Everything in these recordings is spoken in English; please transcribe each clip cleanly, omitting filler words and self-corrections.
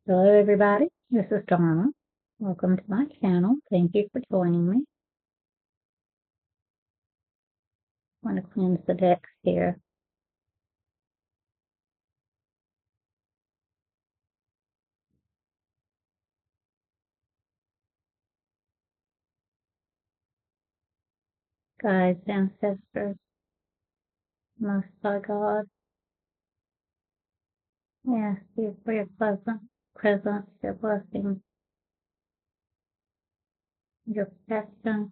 Hello, everybody. This is Donna. Welcome to my channel. Thank you for joining me. I want to cleanse the decks here. Guides, ancestors, Most High God, we ask you for your pleasant presence, your blessings, your protection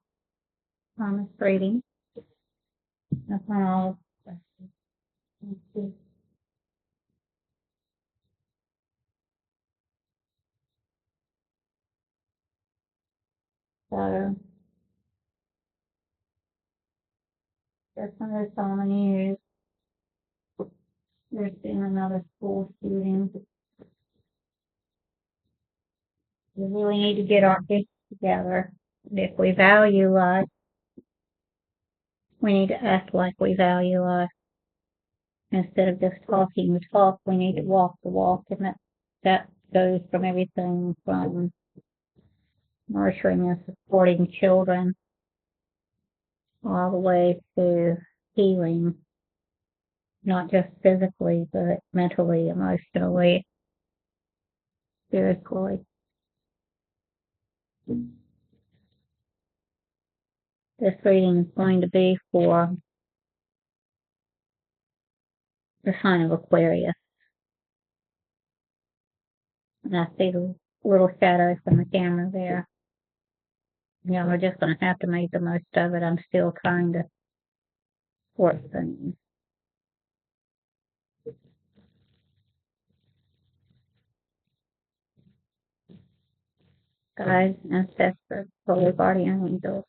on this reading. Upon all of us. Thank you. So, just on this on the news, there's been another school shooting. We really need to get our kids together. If we value life, we need to act like we value life. Instead of just talking the talk, we need to walk the walk, and that goes from everything from nurturing and supporting children all the way to healing, not just physically, but mentally, emotionally, spiritually. This reading is going to be for the sign of Aquarius. And I see the little shadow from the camera there. Yeah, we're just going to have to make the most of it. I'm still trying to sort things. Guides, ancestors, holy guardian angels,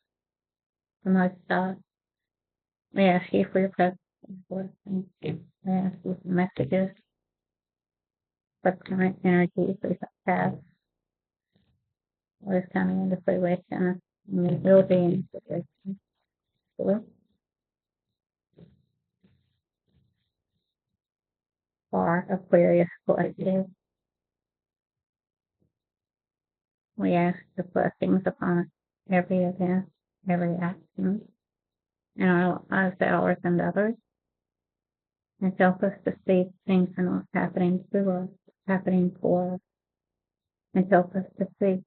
the Most High, we ask you for your presence and blessings. We ask you for messages, for current energies we have, what is coming into fruition, and it will be in fruition. For Aquarius Collective, we ask the blessings upon every event, every action, in our lives, ours, and others, and help us to see things are not happening to us, happening for us, and help us to see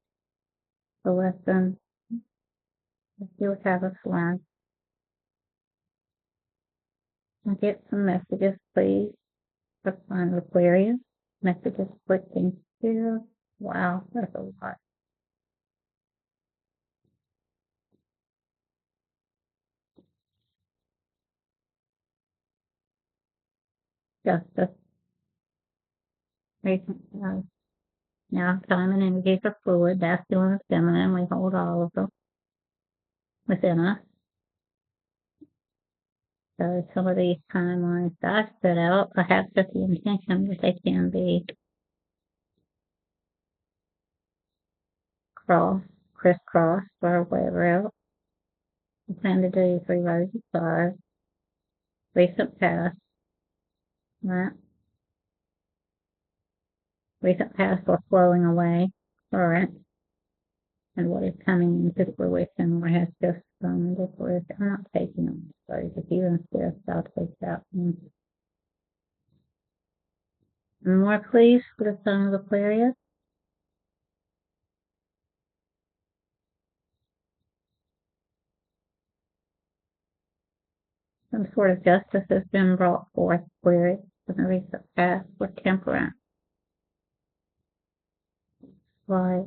the lesson that you would have us learn. And get some messages, please, from Aquarius. Messages clicking here. Wow, that's a lot. Justice, recent, now time and energies are fluid, masculine and feminine. We hold all of them within us. So some of these timelines that I set out, perhaps with the intention that they can be crisscrossed, or whatever else. I plan to do 3 rows of 5, recent past, right? Recent past or flowing away, current, and what is coming into fruition or has just come into fruition. I'm not taking on those. If you insist, I'll take that one. And more, please, for the sign of Aquarius. Some sort of justice has been brought forth, Aquarius, in the recent past with temperance, like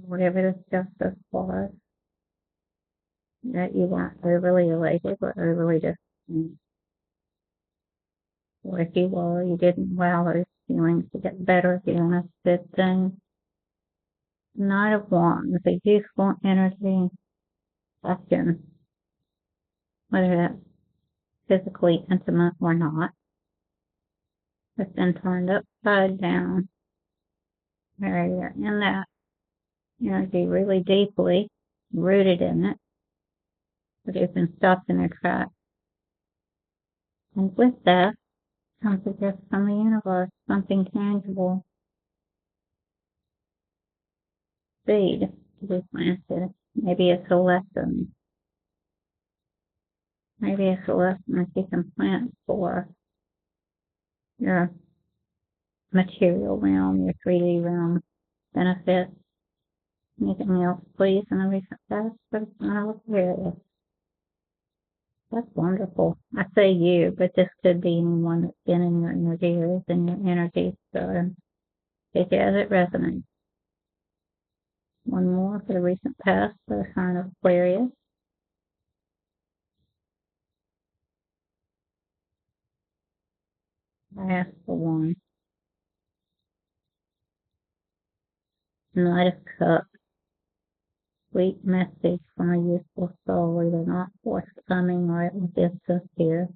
whatever this justice was, that you weren't overly elated or overly disappointed. Or if you were, you didn't allow those feelings to get better feeling a good thing. Knight of Wands, a youthful energy, action, whether that's physically intimate or not, has been turned upside down. Where you're in that energy really deeply, rooted in it, but you've been stopped in their tracks. And with that comes a gift from the universe, something tangible. seed to be planted. Maybe it's a lesson. Maybe it's a lesson that you can plant for your material realm, your 3D realm benefit. Anything else, please, in the recent past? But I'll hear it. That's wonderful. I say you, but this could be anyone that's been in your energy or is in your energy. So take it as it resonates. One more for the recent past for the sign of Aquarius. I ask for one. Knight of Cups. Sweet message from a youthful soul, either not forthcoming or it was insincere.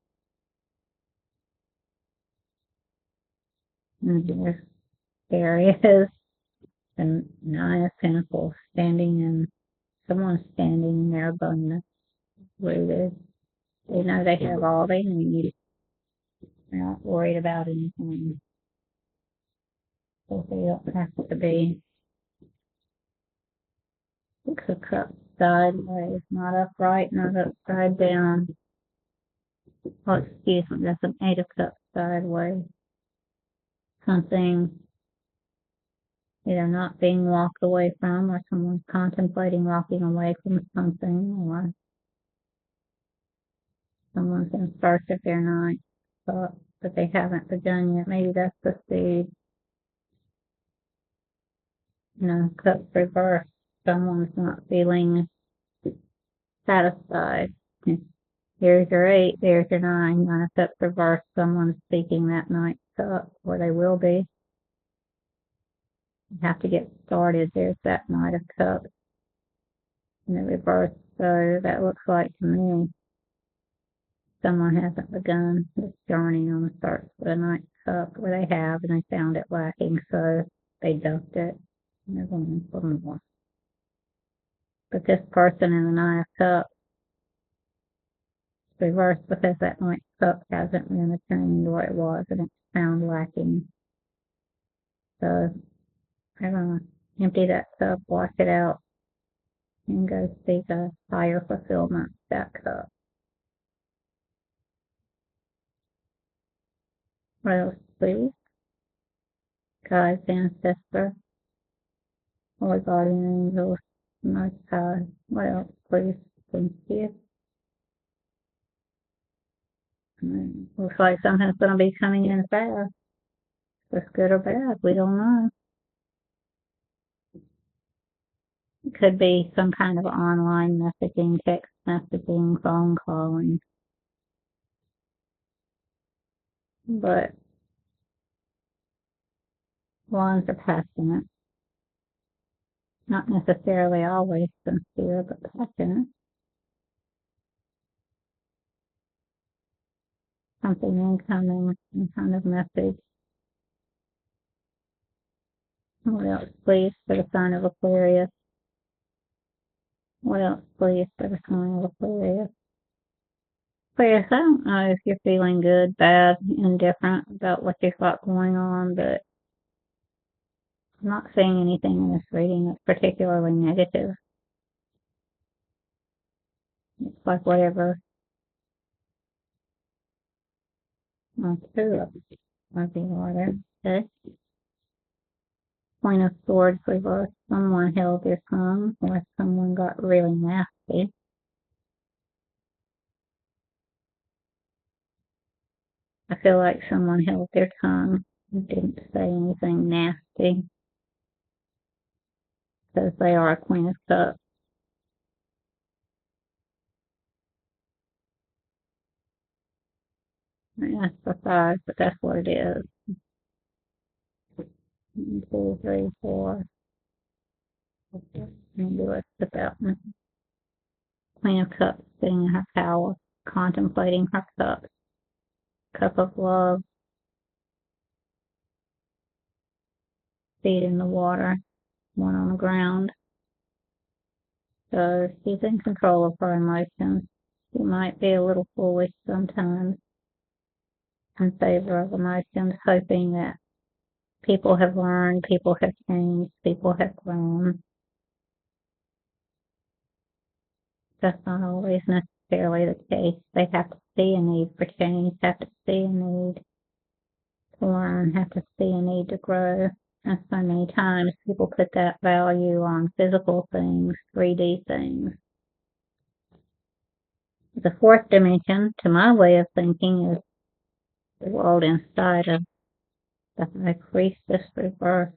And there is and Nine of Pentacles someone standing in their abundance, rooted. They know they have all they need. They're not worried about anything. So they don't have to be. Six of Cups sideways, not upright, not upside down. Oh, excuse me, that's an Eight of Cups sideways. Something either not being walked away from or someone's contemplating walking away from something or someone's in search of their night thought but they haven't begun yet. Maybe that's the seed. Cups reversed. Someone's not feeling satisfied. Here's your 8, there's your 9. Nine of Cups reversed. Someone's seeking that night cup, or they will be. You have to get started. There's that Knight of Cups in the reverse. So that looks like to me someone hasn't begun this journey on the search for the Ninth Cup, or they have and they found it lacking, so they dumped it and they're going for more. But this person in the Nine of Cups reversed because that Ninth Cup hasn't been attained where it was and it's found lacking. So they're going to empty that cup, wash it out, and go seek a higher fulfillment of that cup. What else, please? Guides, ancestor, or guardian angels, most high. What else, please? Thank you. Looks like something's going to be coming in fast. If it's good or bad, we don't know. It could be some kind of online messaging, text messaging, phone calling. But ones are passionate. Not necessarily always sincere, but passionate. Something incoming, some kind of message. What else, please, for the sign of Aquarius? What else, please, for the sign of Aquarius? Aquarius, I don't know if you're feeling good, bad, indifferent about what you've got going on, but I'm not seeing anything in this reading that's particularly negative. It's like whatever. Might be water. Okay. Point of Swords reversed. Someone held their tongue, or someone got really nasty. I feel like someone held their tongue and didn't say anything nasty because they are a Queen of Cups. That's the 5, but that's what it is. 1, 2, 3, 4. Maybe let's put that one. Queen of Cups sitting in her power, contemplating her cups. Cup of love. Feet in the water, one on the ground. So she's in control of her emotions. She might be a little foolish sometimes in favor of emotions, hoping that people have learned, people have changed, people have grown. That's not always necessarily the case. They have to see a need for change, have to see a need to learn, have to see a need to grow. And so many times people put that value on physical things, 3D things. The fourth dimension, to my way of thinking, is the world inside of the High Priestess reverse.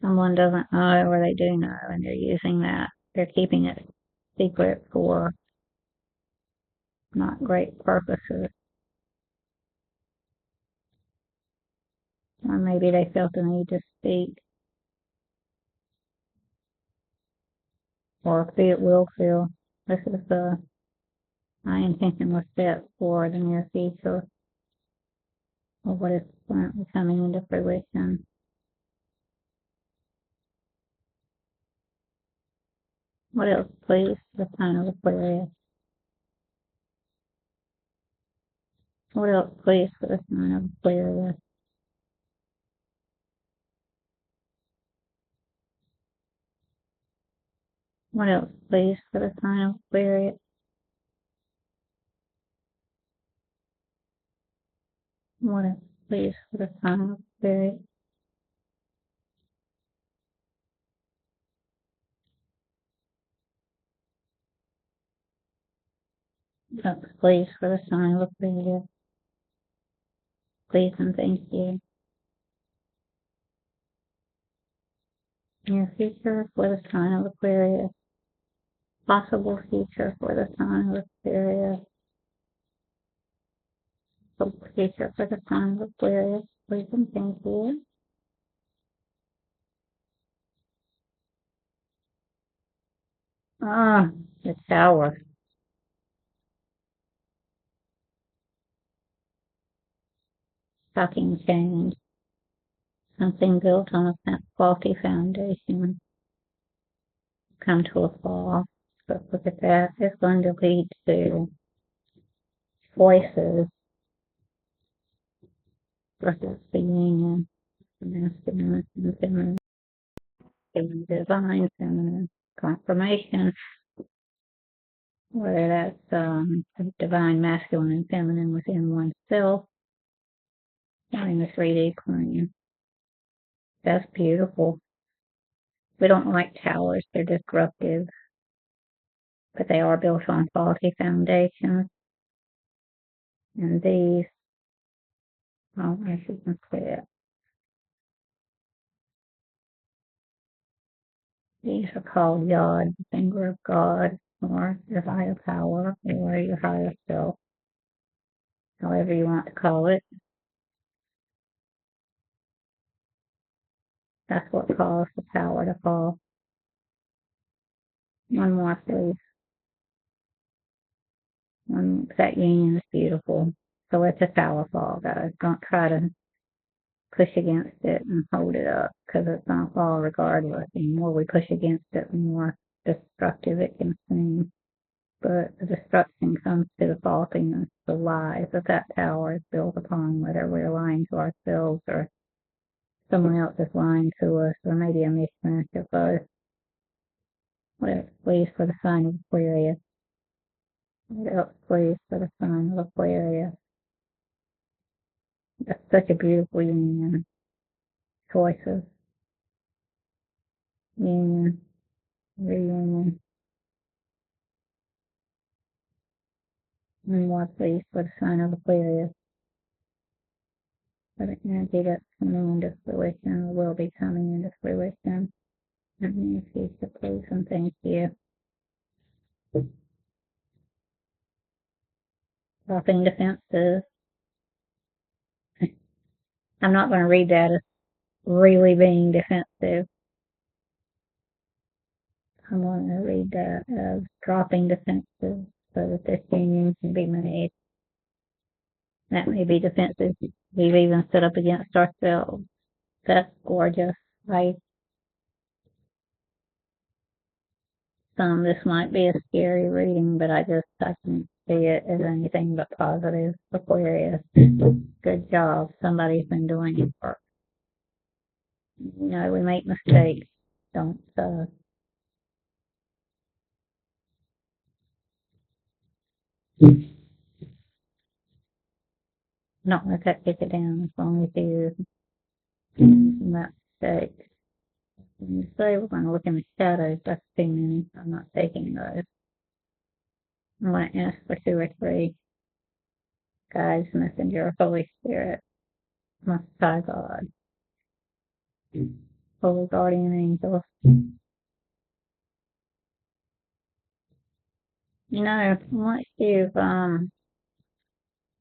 Someone doesn't know or they do know and they're using that. They're keeping it secret for not great purposes. Or maybe they felt the need to speak or will feel. This is my intention was set for the near future or what is currently coming into fruition. What else, please? The sign of Aquarius. What else, please, for the sign of Aquarius? What else, please, for the sign of Aquarius? What else, please, for the sign of Aquarius? What else, please, for the sign of Aquarius? Please and thank you. Near future for the sign of Aquarius. Possible future for the sign of Aquarius. Possible future for the sign of Aquarius. Please and thank you. The Tower. Shocking change. Something built on a faulty foundation come to a fall. But look at that. It's going to lead to choices versus the union, the masculine and feminine, divine feminine confirmation, whether that's divine masculine and feminine within oneself or in the 3D plane. That's beautiful. We don't like towers, they're disruptive, but they are built on faulty foundations. And these, as you can see, these are called Yod, the finger of God, or your higher power, or your higher self, however you want to call it. That's what caused the tower to fall. One more, please. That union is beautiful. So it's a tower fall, guys. Don't try to push against it and hold it up because it's going to fall regardless. The more we push against it, the more destructive it can seem. But the destruction comes to the faultiness, the lies that tower is built upon, whether we're lying to ourselves or someone else is lying to us, or maybe a mismatch of both. What else, please, for the sign of Aquarius? What else, please, for the sign of Aquarius? That's such a beautiful union. Choices. Union. Reunion. One more, please, for the sign of Aquarius. For the energy that's coming into fruition, or will be coming into fruition. And the future, please, and thank you. Dropping defenses. I'm not going to read that as really being defensive. I'm going to read that as dropping defenses so that this union can be made. That may be defenses we've even stood up against ourselves. That's gorgeous, right? This might be a scary reading, but I can see it as anything but positive, Aquarius. Good job. Somebody's been doing it for, we make mistakes. Don't, don't let that take it down as long as you that mistake. When you say we're going to look in the shadows, that's too many. I'm not taking those. I'm going to ask for 2 or 3 guides, messenger, Holy Spirit, Most High God, Holy Guardian Angels. Once you've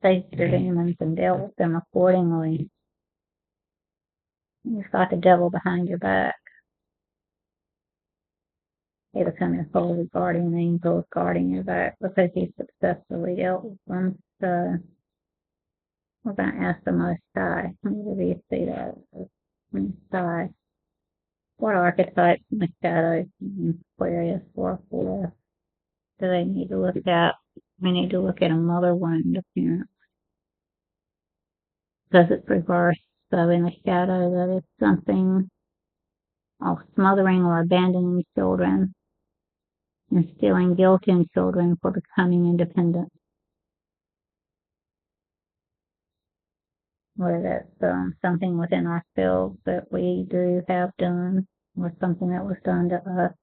faced your demons and dealt with them accordingly, you've got the devil behind your back. They become your holy guardian angels guarding your back because you successfully dealt with them. So we're going to ask the Most High. Where do you see that? Most High. What archetypes in the shadows in Aquarius 4/4 do they need to look at? We need to look at a mother wound appearance. Because it's reversed. So in the shadow, that is something of smothering or abandoning children, instilling guilt in children for becoming independent. Whether that's something within ourselves that we do have done, or something that was done to us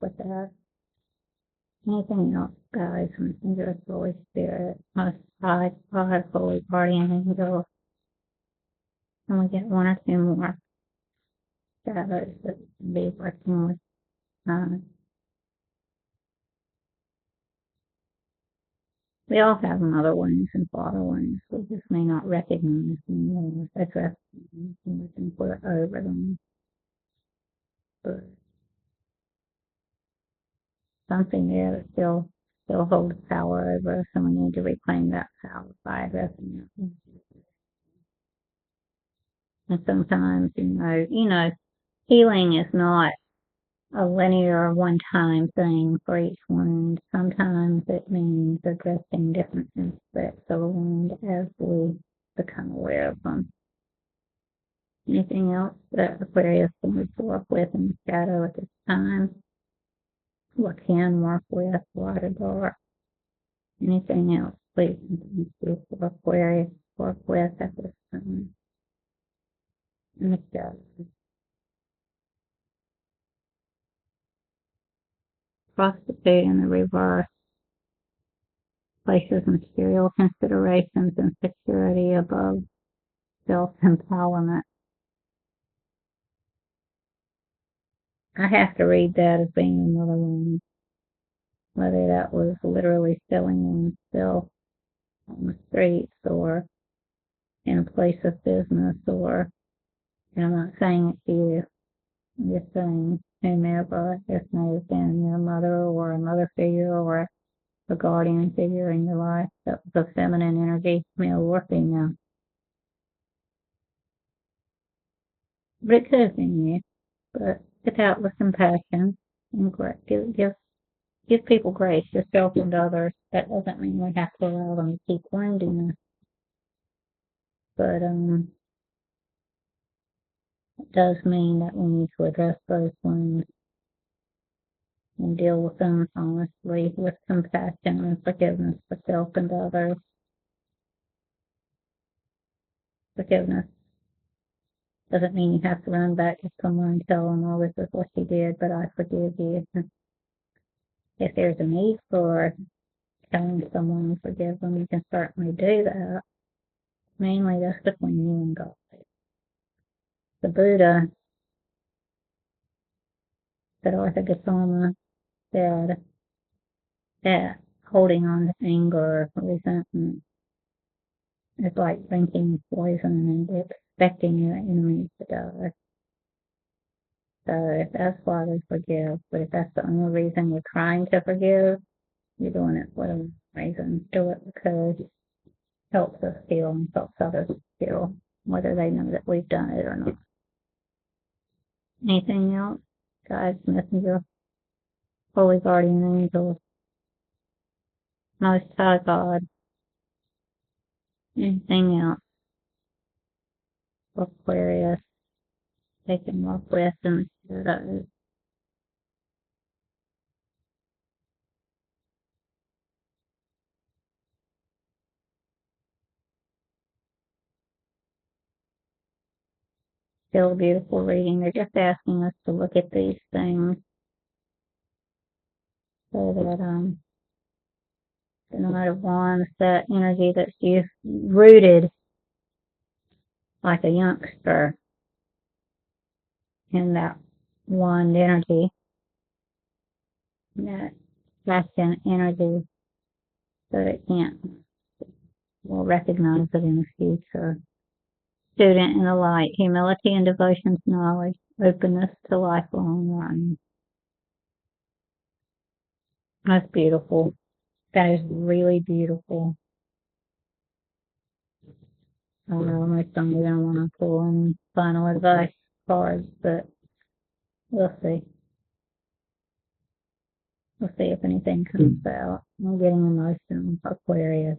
with that. Anything else, guys? Messenger, Holy Spirit, Most High, God, Holy Guardian Angel. And we get 1 or 2 more shadows that can be working with. We all have mother wounds and father wounds. We just may not recognize them or address them. We think we're over them. But something there that still holds power over us, and we need to reclaim that power by addressing it. And sometimes, healing is not a linear one-time thing for each wound. Sometimes it means addressing different aspects of a wound as we become aware of them. Anything else that Aquarius can move forward with in the shadow at this time? What can work with light or dark? Anything else, please continue for Aquarius work with at this time in the shadow. Prostitute in the reverse places material considerations and security above self-empowerment. I have to read that as being another one, whether that was literally selling oneself on the streets or in a place of business, or, and I'm not saying it to you, I'm just saying whomever, this may have been your mother or a mother figure or a guardian figure in your life that was a feminine energy, male or female. But it could have been you. But get out with compassion and give people grace, yourself and others. That doesn't mean we have to allow them to keep wounding us. But it does mean that we need to address those wounds and deal with them honestly with compassion and forgiveness for self and others. Forgiveness doesn't mean you have to run back to someone and tell them, oh, this is what you did, but I forgive you. If there's a need for telling someone to forgive them, you can certainly do that. Mainly that's between you and God. The Buddha, Siddhartha Gautama, said that holding on to anger or resentment is like drinking poison and expecting your enemies to die. So if that's why we forgive, but if that's the only reason you're trying to forgive, you're doing it for the reason. Do it because it helps us heal and helps others heal, whether they know that we've done it or not. Anything else? Guides, messenger, holy guardian angels. Most High God, anything else, Aquarius, taking off with in the shadows. Still a beautiful reading. They're just asking us to look at these things so that the Knight of Wands, that energy that's you rooted like a youngster in that wand energy, that passion energy, so it can't, will recognize it in the future. Student in the light, humility and devotion to knowledge, openness to lifelong learning. That's beautiful. That is really beautiful. I don't know, most I'm going to want to pull in final advice cards, but we'll see. We'll see if anything comes out. I'm getting emotional, Aquarius.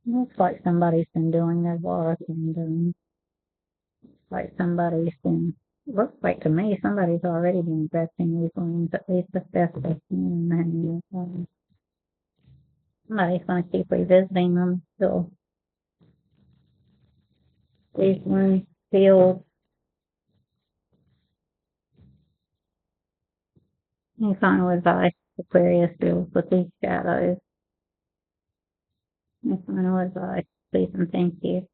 Looks like somebody's been doing their work and like somebody's been, looks like to me somebody's already been addressing these ones at least the best they can. And somebody's going to keep revisiting them till these ones feel. Any final advice Aquarius deals with these shadows? Any final advice, please and thank you.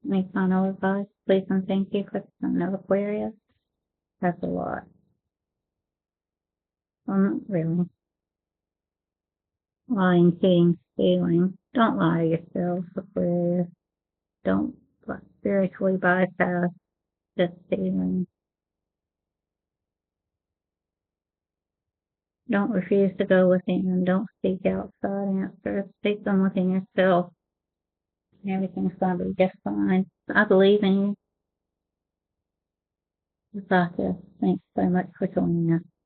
Any final advice, please and thank you for some of Aquarius. That's a lot. Well, not really. Lying, cheating, stealing. Don't lie to yourself, Aquarius. Don't spiritually bypass just stealing. Don't refuse to go within. Don't seek outside answers. Seek them within yourself. Everything's going to be just fine. I believe in you. Got this. Thanks so much for joining us.